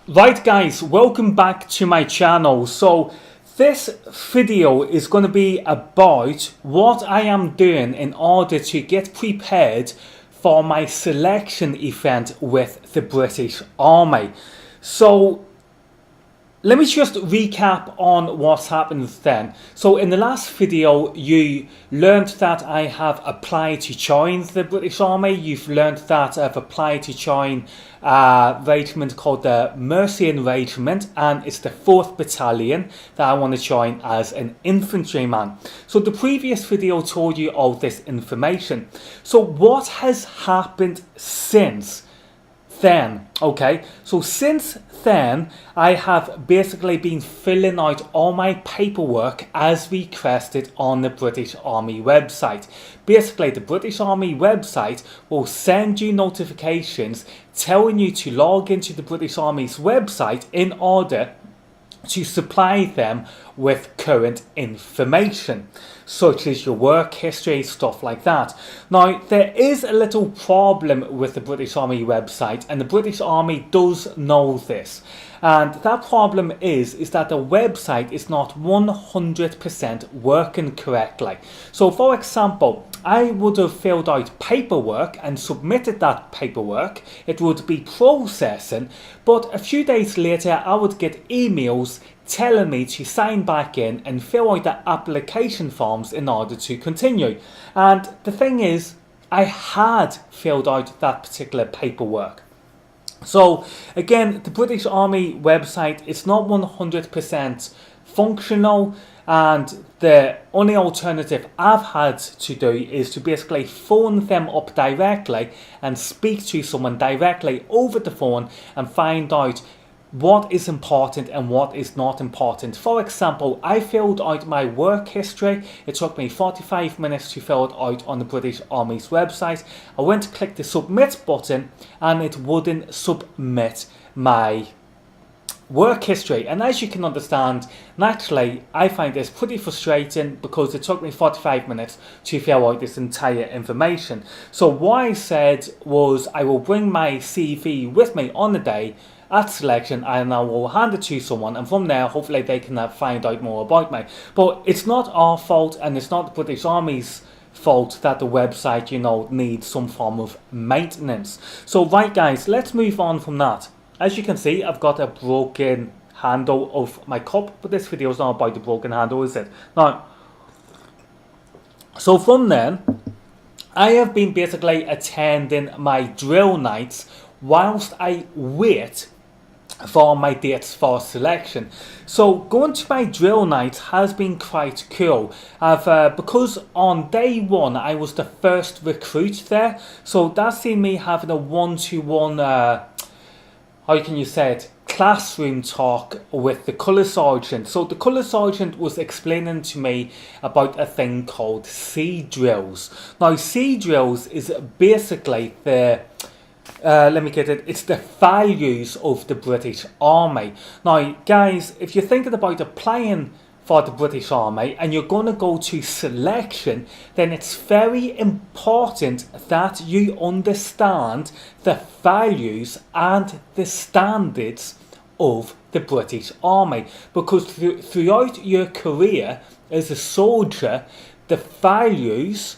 Right guys, welcome back to my channel. So this video is going to be about what I am doing in order to get prepared for my selection event with the British Army. So let me just recap on what's happened then. So in the last video, you learned that I have applied to join the British Army. You've learned that I've applied to join a regiment called the Mercian Regiment, and it's the 4th Battalion that I want to join as an infantryman. So the previous video told you all this information. So what has happened since then? Okay, so since then I have basically been filling out all my paperwork as requested on the British Army website. Basically, the British Army website will send you notifications telling you to log into the British Army's website in order to supply them with current information, such as your work history, stuff like that. Now, there is a little problem with the British Army website, and the British Army does know this. And that problem is that the website is not 100% working correctly. So, for example, I would have filled out paperwork and submitted that paperwork. It would be processing, but a few days later I would get emails telling me to sign back in and fill out the application forms in order to continue. And the thing is, I had filled out that particular paperwork. So again, the British Army website is not 100% functional, and the only alternative I've had to do is to basically phone them up directly and speak to someone directly over the phone and find out what is important and what is not important. For example, I filled out my work history. It took me 45 minutes to fill it out on the British Army's website. I went to click the submit button and it wouldn't submit my work history. And as you can understand, naturally I find this pretty frustrating because it took me 45 minutes to fill out this entire information. So what I said was I will bring my CV with me on the day at selection, and I will hand it to someone, and from there hopefully they can find out more about me. But it's not our fault, and it's not the British Army's fault that the website, needs some form of maintenance. So right guys, let's move on from that. As you can see, I've got a broken handle of my cup, but this video is not about the broken handle, is it? Now, so from then, I have been basically attending my drill nights whilst I wait for my dates for selection. So going to my drill night has been quite cool. Because on day one I was the first recruit there, so that's seen me having a one-to-one how can you say it, classroom talk with the colour sergeant. So the colour sergeant was explaining to me about a thing called sea drills. Now sea drills is basically it's the values of the British Army. Now guys, if you're thinking about applying for the British Army and you're going to go to selection, then it's very important that you understand the values and the standards of the British Army, because throughout your career as a soldier, the values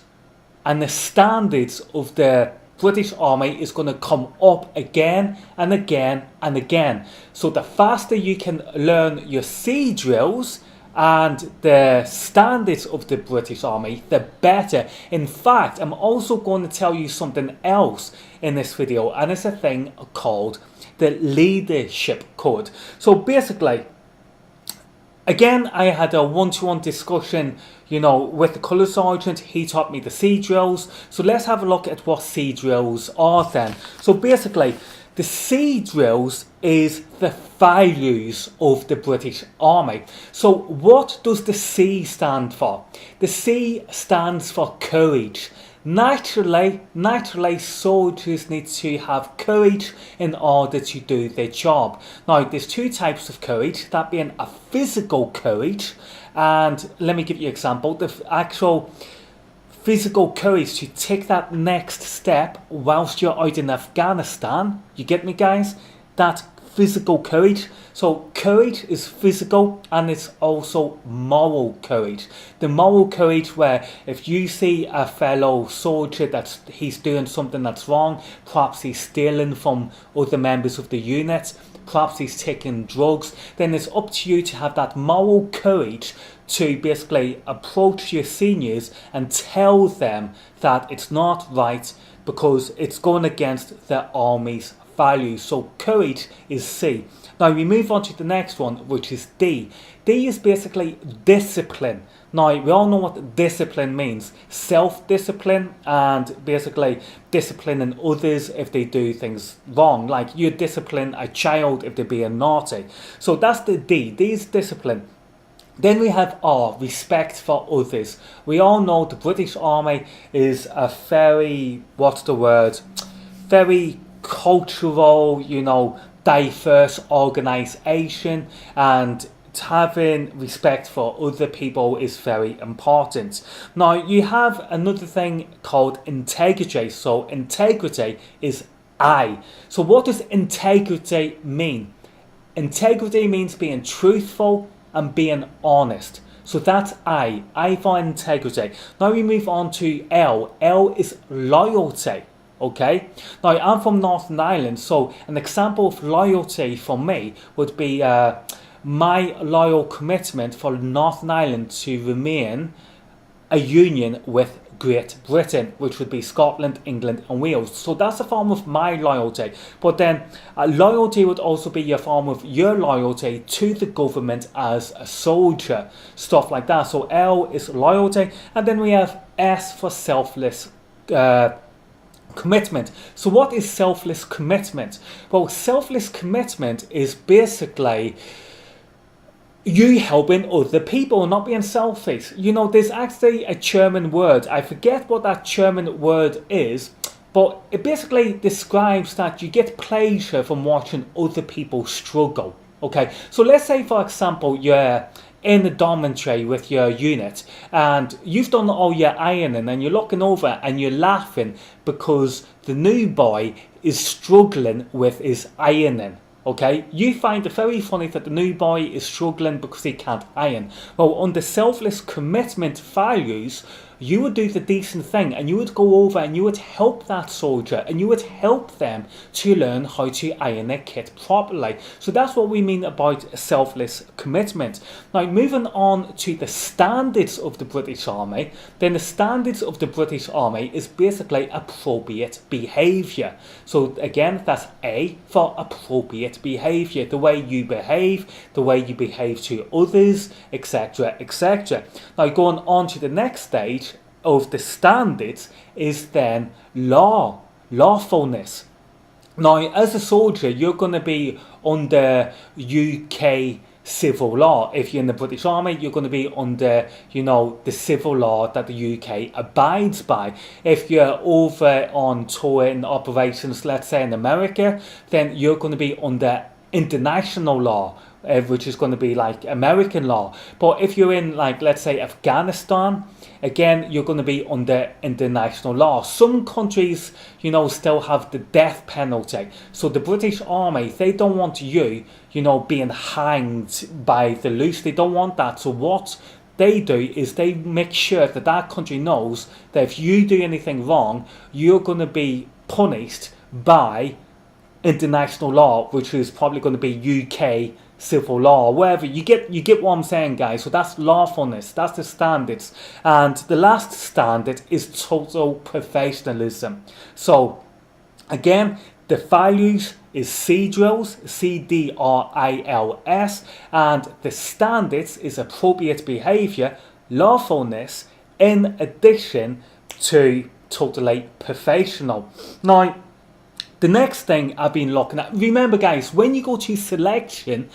and the standards of the British Army is going to come up again and again and again. So the faster you can learn your sea drills and the standards of the British Army, the better. In fact, I'm also going to tell you something else in this video, and it's a thing called the leadership code. So basically, again, I had a one-to-one discussion, with the colour sergeant. He taught me the sea drills. So let's have a look at what sea drills are then. So basically, the sea drills is the values of the British Army. So what does the C stand for? The C stands for courage. Naturally, soldiers need to have courage in order to do their job. Now, there's two types of courage, that being a physical courage, and let me give you an example. The actual physical courage to take that next step whilst you're out in Afghanistan, you get me guys? That physical courage. So courage is physical and it's also moral courage. The moral courage where if you see a fellow soldier that he's doing something that's wrong, perhaps he's stealing from other members of the unit, perhaps he's taking drugs, then it's up to you to have that moral courage to basically approach your seniors and tell them that it's not right because it's going against the army's values. So courage is C. Now we move on to the next one, which is D. D is basically discipline. Now we all know what discipline means. Self-discipline and basically disciplining others if they do things wrong. Like you discipline a child if they're being naughty. So that's the D. D is discipline. Then we have R, respect for others. We all know the British Army is a very, very cultural, diverse organisation, and having respect for other people is very important. Now you have another thing called integrity. So integrity is I. So what does integrity mean? Integrity means being truthful and being honest. So that's I for integrity. Now we move on to L. L is loyalty. Okay, now I'm from Northern Ireland, so an example of loyalty for me would be my loyal commitment for Northern Ireland to remain a union with Great Britain, which would be Scotland, England and Wales. So that's a form of my loyalty. But then loyalty would also be a form of your loyalty to the government as a soldier, stuff like that. So L is loyalty, and then we have S for selfless commitment. So what is selfless commitment? Well, selfless commitment is basically you helping other people, not being selfish. There's actually a German word. I forget what that German word is, but it basically describes that you get pleasure from watching other people struggle. Okay, so let's say, for example, you're in the dormitory with your unit and you've done all your ironing and you're looking over and you're laughing because the new boy is struggling with his ironing. Okay, you find it very funny that the new boy is struggling because he can't iron. Well, under selfless commitment values, you would do the decent thing and you would go over and you would help that soldier and you would help them to learn how to iron their kit properly. So that's what we mean about selfless commitment. Now, moving on to the standards of the British Army, then the standards of the British Army is basically appropriate behaviour. So again, that's A for appropriate behaviour, the way you behave to others, etc, etc. Now, going on to the next stage of the standards is then lawfulness. Now, as a soldier, you're going to be under UK civil law. If you're in the British Army, you're going to be under, the civil law that the UK abides by. If you're over on tour in operations, let's say in America, then you're going to be under international law, which is going to be like American law. But if you're in, like, let's say Afghanistan, again, you're going to be under international law. Some countries, still have the death penalty. So the British Army, they don't want you, being hanged by the loose. They don't want that. So what they do is they make sure that that country knows that if you do anything wrong, you're going to be punished by international law, which is probably going to be UK civil law, wherever. You get what I'm saying, guys. So that's lawfulness, that's the standards. And the last standard is total professionalism. So again, the values is CDRILS, CDRILS, and the standards is appropriate behaviour, lawfulness, in addition to totally professional. Now, the next thing I've been looking at, remember guys, when you go to selection,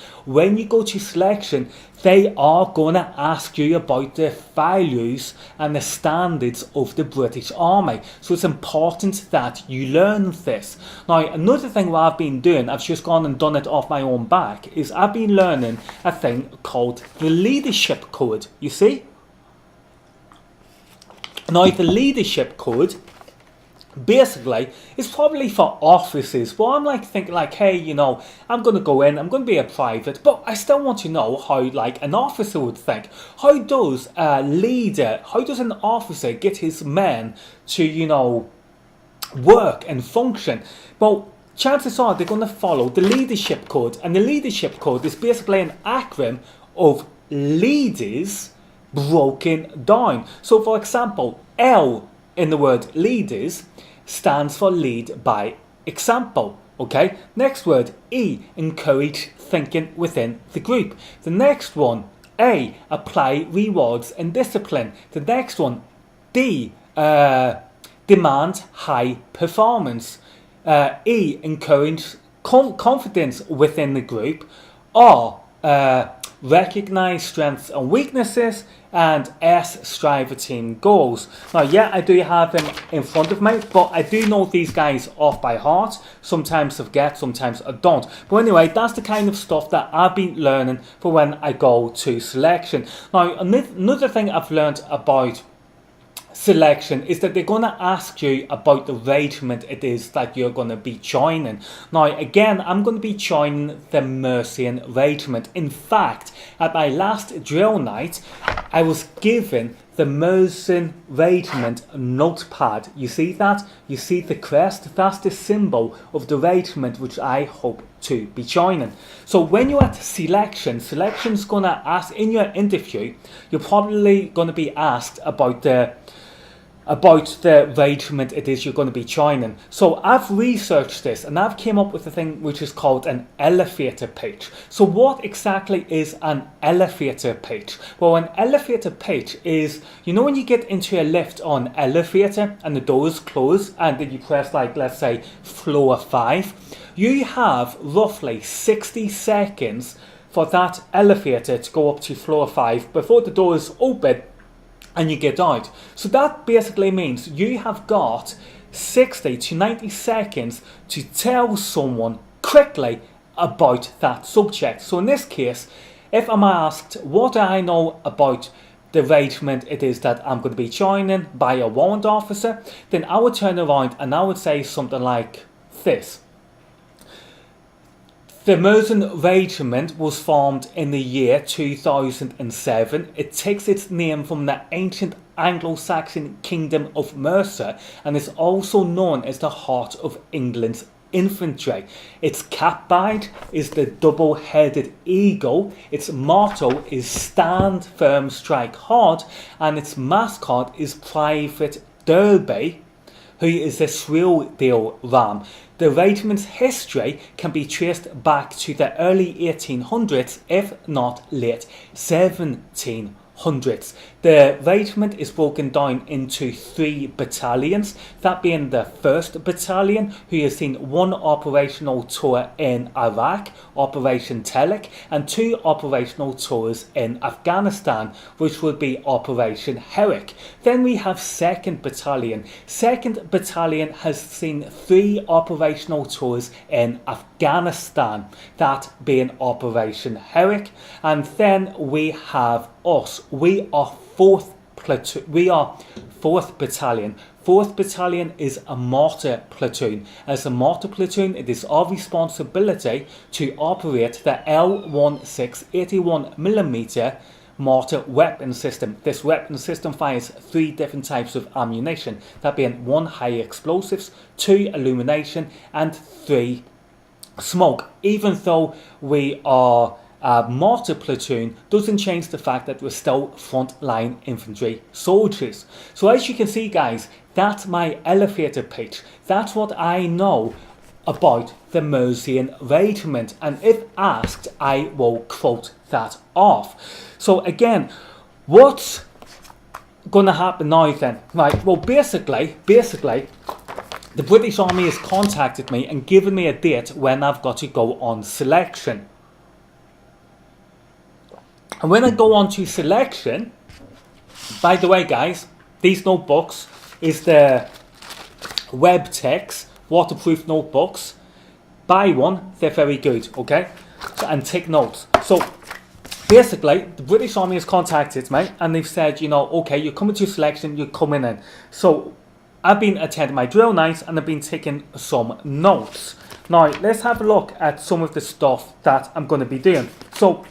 they are going to ask you about the values and the standards of the British Army. So it's important that you learn this. Now, another thing what I've been doing, I've just gone and done it off my own back, is I've been learning a thing called the leadership code. You see? Now, the leadership code basically it's probably for offices, but I'm like thinking like, hey, you know, I'm gonna go in, I'm gonna be a private, but I still want to know how like an officer would think. How does a leader, how does an officer get his men to, you know, work and function? Well, chances are they're going to follow the leadership code, and the leadership code is basically an acronym of leaders broken down. So for example, L in the word leaders stands for lead by example. Okay, next word, E, encourage thinking within the group. The next one, A, apply rewards and discipline. The next one, D, demand high performance. E, encourage confidence within the group. R, recognize strengths and weaknesses. And S, strive for team goals. Now, yeah, I do have them in front of me, but I do know these guys off by heart. Sometimes I forget, sometimes I don't. But anyway, that's the kind of stuff that I've been learning for when I go to selection. Now, another thing I've learned about selection is that they're going to ask you about the regiment it is that you're going to be joining. Now again, I'm going to be joining the Mercian regiment. In fact, at my last drill night, I was given the Mercian regiment notepad. You see that? You see the crest? That's the symbol of the regiment which I hope to be joining. So when you're at selection's going to ask, in your interview, you're probably going to be asked about the regiment it is you're going to be joining. So I've researched this and I've came up with a thing which is called an elevator pitch. So what exactly is an elevator pitch? Well, an elevator pitch is, you know, when you get into a lift on elevator and the doors close and then you press, like, let's say floor 5, you have roughly 60 seconds for that elevator to go up to floor 5 before the doors open and you get out. So that basically means you have got 60 to 90 seconds to tell someone quickly about that subject. So in this case, if I'm asked what do I know about the regiment it is that I'm going to be joining by a warrant officer, then I would turn around and I would say something like this. The Mercian Regiment was formed in the year 2007. It takes its name from the ancient Anglo-Saxon kingdom of Mercia and is also known as the heart of England's infantry. Its cap badge is the double-headed eagle. Its motto is stand firm, strike hard, and its mascot is Private Derby, who is a Swedale ram. The regiment's history can be traced back to the early 1800s, if not late 1700s. The regiment is broken down into 3 battalions, that being the 1st Battalion, who has seen 1 operational tour in Iraq, Operation Telek, and 2 operational tours in Afghanistan, which would be Operation Herrick. Then we have 2nd Battalion. 2nd Battalion has seen 3 operational tours in Afghanistan, that being Operation Herrick. And then we have us. We are 4th platoon. We are 4th Battalion. 4th Battalion is a mortar platoon. As a mortar platoon, it is our responsibility to operate the L16 81mm mortar weapon system. This weapon system fires 3 different types of ammunition, that being 1 high explosives, 2 illumination, and 3 smoke. Even though we are a mortar platoon, doesn't change the fact that we're still frontline infantry soldiers. So as you can see, guys, that's my elevator pitch. That's what I know about the Mercian Regiment, and if asked, I will quote that off. So again, what's gonna happen now then? Right, well basically the British Army has contacted me and given me a date when I've got to go on selection. And when I go on to selection, by the way guys, these notebooks is the WebTex waterproof notebooks. Buy one, they're very good, okay? So, and take notes. So basically, the British Army has contacted me and they've said, you know, okay, you're coming to selection, you're coming in. So I've been attending my drill nights and I've been taking some notes. Now, let's have a look at some of the stuff that I'm going to be doing. So,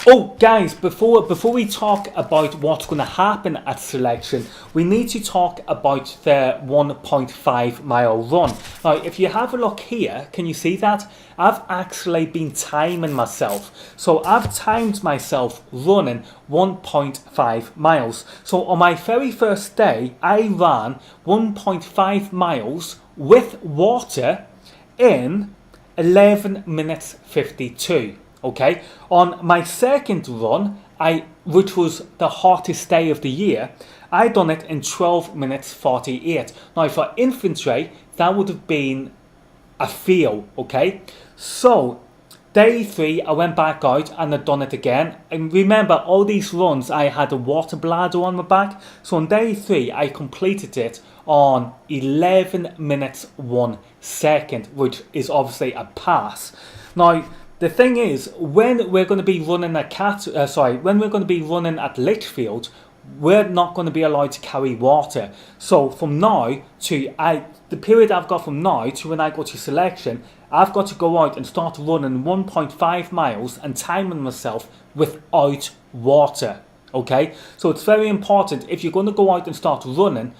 oh guys, before we talk about what's going to happen at selection, we need to talk about the 1.5 mile run. Now, if you have a look here, can you see that? I've actually been timing myself. So I've timed myself running 1.5 miles. So on my very first day, I ran 1.5 miles with water in 11 minutes 52. Okay, on my second run, which was the hottest day of the year, I done it in 12 minutes 48. Now for infantry, that would have been a fail, okay? So day 3, I went back out and I done it again. And remember, all these runs, I had a water bladder on my back. So on day 3, I completed it on 11 minutes 1 second, which is obviously a pass. Now, the thing is, when we're going to be running when we're going to be running at Litchfield, we're not going to be allowed to carry water. So from now to the period I've got from now to when I go to selection, I've got to go out and start running 1.5 miles and timing myself without water. Okay, so it's very important, if you're going to go out and start running,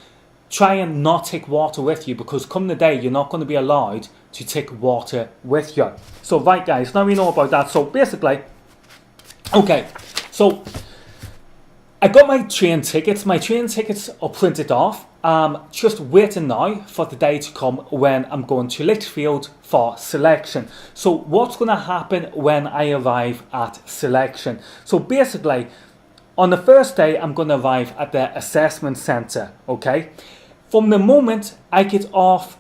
try and not take water with you, because come the day you're not going to be allowed to take water with you. So right guys, now we know about that. So basically, okay, so I got my train tickets. My train tickets are printed off. Just waiting now for the day to come when I'm going to Litchfield for selection. So what's going to happen when I arrive at selection? So basically, on the first day, I'm going to arrive at the assessment centre, okay? From the moment I get off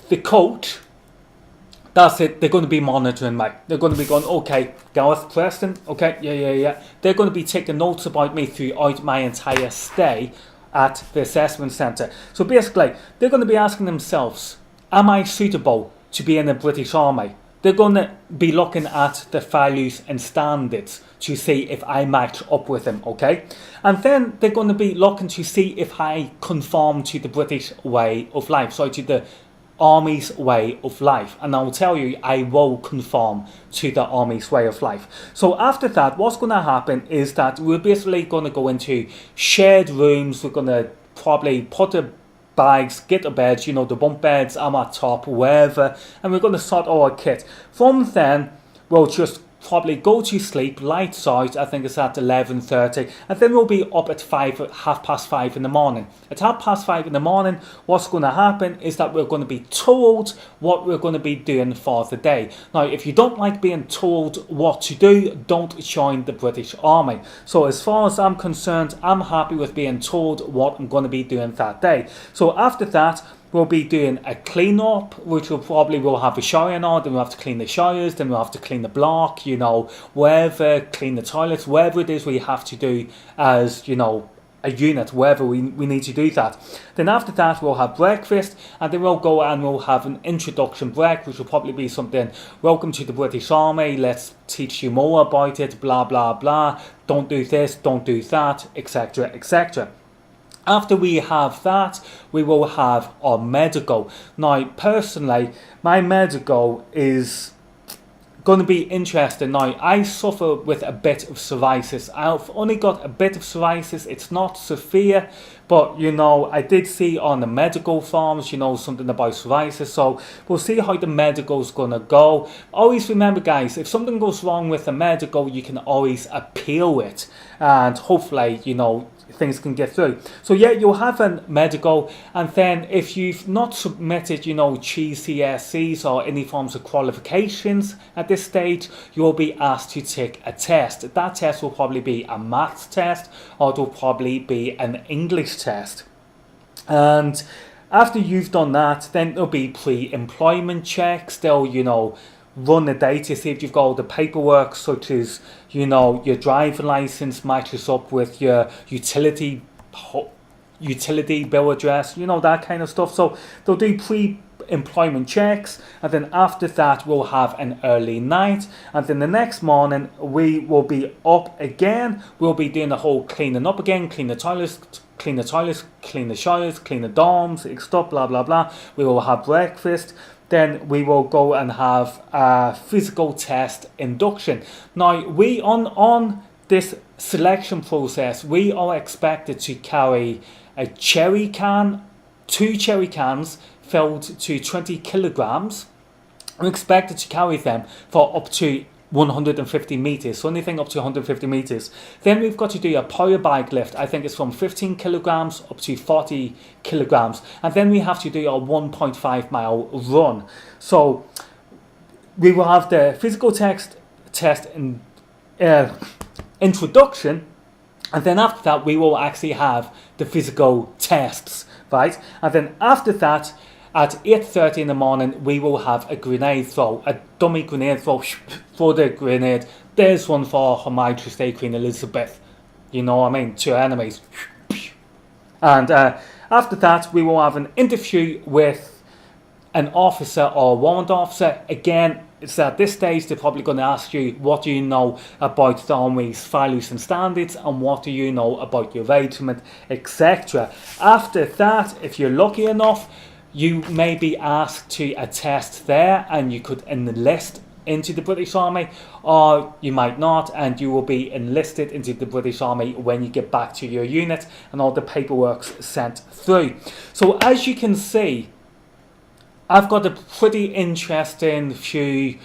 the coach, that's it, they're going to be monitoring me. They're going to be going, okay, Gareth Preston, okay, yeah. They're going to be taking notes about me throughout my entire stay at the assessment centre. So basically, they're going to be asking themselves, am I suitable to be in the British Army? They're going to be looking at the values and standards to see if I match up with them, okay? And then they're going to be looking to see if I conform to the British way of life, so to the Army's way of life. And I'll tell you, I will conform to the Army's way of life. So after that, what's going to happen is that we're basically going to go into shared rooms. We're going to probably put the bags, get the beds, you know, the bunk beds, I'm at top, wherever, and we're going to sort our kit. From then, we'll just probably go to sleep, lights out, I think it's at 11:30, and then we'll be up at 5:30 in the morning. At 5:30 in the morning, what's going to happen is that we're going to be told what we're going to be doing for the day. Now, if you don't like being told what to do, don't join the British Army. So as far as I'm concerned, I'm happy with being told what I'm going to be doing that day. So after that, we'll be doing a clean up, which we'll have a shower now, then we'll have to clean the showers, then we'll have to clean the block, you know, wherever, clean the toilets, wherever it is we have to do as, you know, a unit, wherever we need to do that. Then after that, we'll have breakfast, and then we'll go and we'll have an introduction break, which will probably be something, welcome to the British Army, let's teach you more about it, blah, blah, blah, don't do this, don't do that, etc., etc. After we have that, we will have our medical. Now, personally, my medical is going to be interesting. Now, I suffer with a bit of psoriasis. I've only got a bit of psoriasis. It's not severe, but, you know, I did see on the medical forms, you know, something about psoriasis. So we'll see how the medical's going to go. Always remember, guys, if something goes wrong with the medical, you can always appeal it. And hopefully, you know, things can get through. So yeah, you'll have a medical, and then if you've not submitted, you know, GCSEs or any forms of qualifications at this stage, you'll be asked to take a test. That test will probably be a maths test, or it'll probably be an English test. And after you've done that, then there'll be pre-employment checks. They'll, you know, run a day to see if you've got all the paperwork, such as, you know, your driving license matches up with your utility bill address, you know, that kind of stuff. So they'll do employment checks, and then after that we'll have an early night, and then the next morning we will be up again. We'll be doing the whole cleaning up again, clean the toilets, clean the showers, clean the dorms, stuff, blah blah blah. We will have breakfast. Then we will go and have a physical test induction. Now we on this selection process, we are expected to carry a cherry can, 2 cherry cans filled to 20 kilograms. We're expected to carry them for up to 150 meters, so anything up to 150 meters. Then we've got to do a power bike lift. I think it's from 15 kilograms up to 40 kilograms, and then we have to do a 1.5 mile run. So we will have the physical test in introduction, and then after that we will actually have the physical tests, right? And then after that, at 8:30 in the morning, we will have a grenade throw, a dummy grenade throw. For the grenade, there's one for Her Majesty Queen Elizabeth, you know what I mean, to enemies. And after that, we will have an interview with an officer or warrant officer. Again, it's at this stage they're probably going to ask you, what do you know about the Army's values and standards, and what do you know about your regiment, etc. After that, if you're lucky enough, you may be asked to attest there, and you could enlist into the British Army, or you might not, and you will be enlisted into the British Army when you get back to your unit and all the paperwork's sent through. So as you can see, I've got a pretty interesting few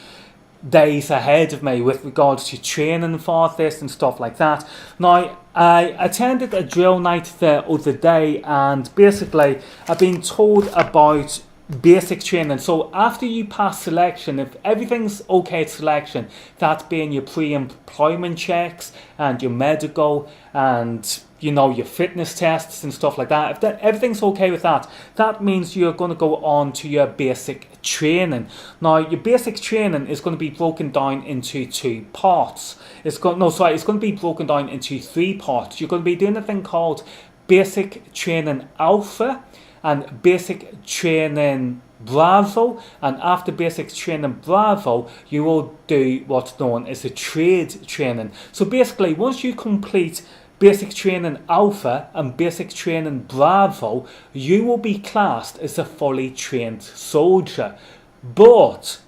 days ahead of me with regards to training for this and stuff like that. Now, I attended a drill night the other day, and basically I've been told about basic training. So after you pass selection, if everything's okay at selection, that being your pre-employment checks and your medical and you know your fitness tests and stuff like that, if everything's okay with that, that means you're going to go on to your basic training. Now your basic training is going to be broken down into 2 parts. It's going to be broken down into 3 parts. You're going to be doing a thing called basic training alpha and basic training Bravo, and after basic training Bravo, you will do what's known as a trade training. So basically, once you complete basic training Alpha and basic training Bravo, you will be classed as a fully trained soldier. But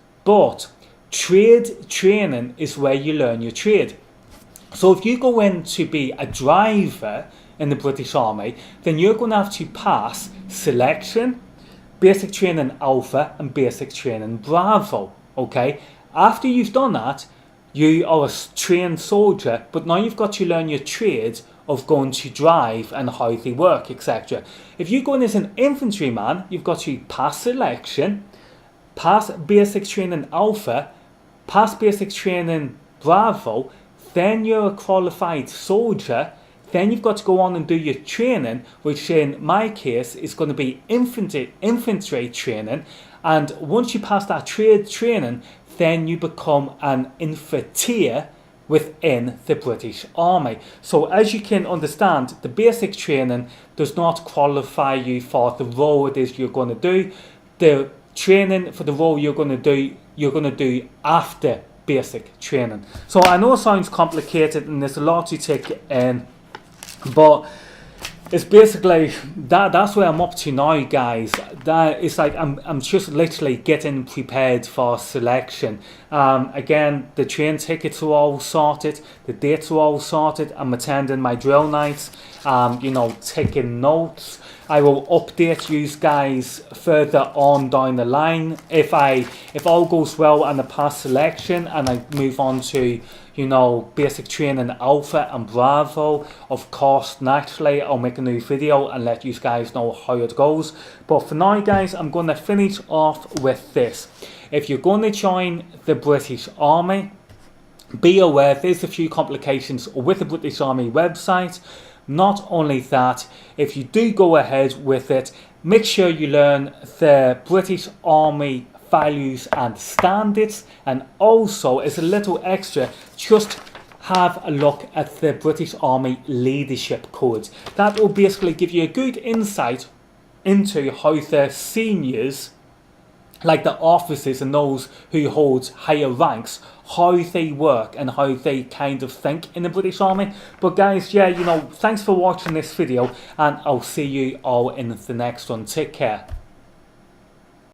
trade training is where you learn your trade. So if you go in to be a driver in the British Army, then you're going to have to pass selection, basic training Alpha and basic training Bravo. Okay, after you've done that, you are a trained soldier, but now you've got to learn your trade of going to drive and how they work, etc. If you go in as an infantryman, you've got to pass selection, pass basic training Alpha, pass basic training Bravo, then you're a qualified soldier. Then you've got to go on and do your training, which in my case is going to be infantry training. And once you pass that trade training, then you become an infantier within the British Army. So as you can understand, the basic training does not qualify you for the role it is you're going to do. The training for the role you're going to do after basic training. So I know it sounds complicated and there's a lot to take in, but it's basically that's where I'm up to now, guys. That it's like I'm just literally getting prepared for selection. Again, the train tickets are all sorted, the dates are all sorted. I'm attending my drill nights, taking notes. I will update you guys further on down the line if all goes well and I pass selection and I move on to basic training Alpha and Bravo. Of course, naturally I'll make a new video and let you guys know how it goes. But for now, guys, I'm going to finish off with this. If you're going to join the British Army, be aware there's a few complications with the British Army website. Not only that, if you do go ahead with it, make sure you learn the British Army values and standards, and also as a little extra, just have a look at the British Army leadership codes. That will basically give you a good insight into how the seniors like the officers and those who hold higher ranks, how they work and how they kind of think in the British Army. But guys, yeah, you know, thanks for watching this video, and I'll see you all in the next one. Take care.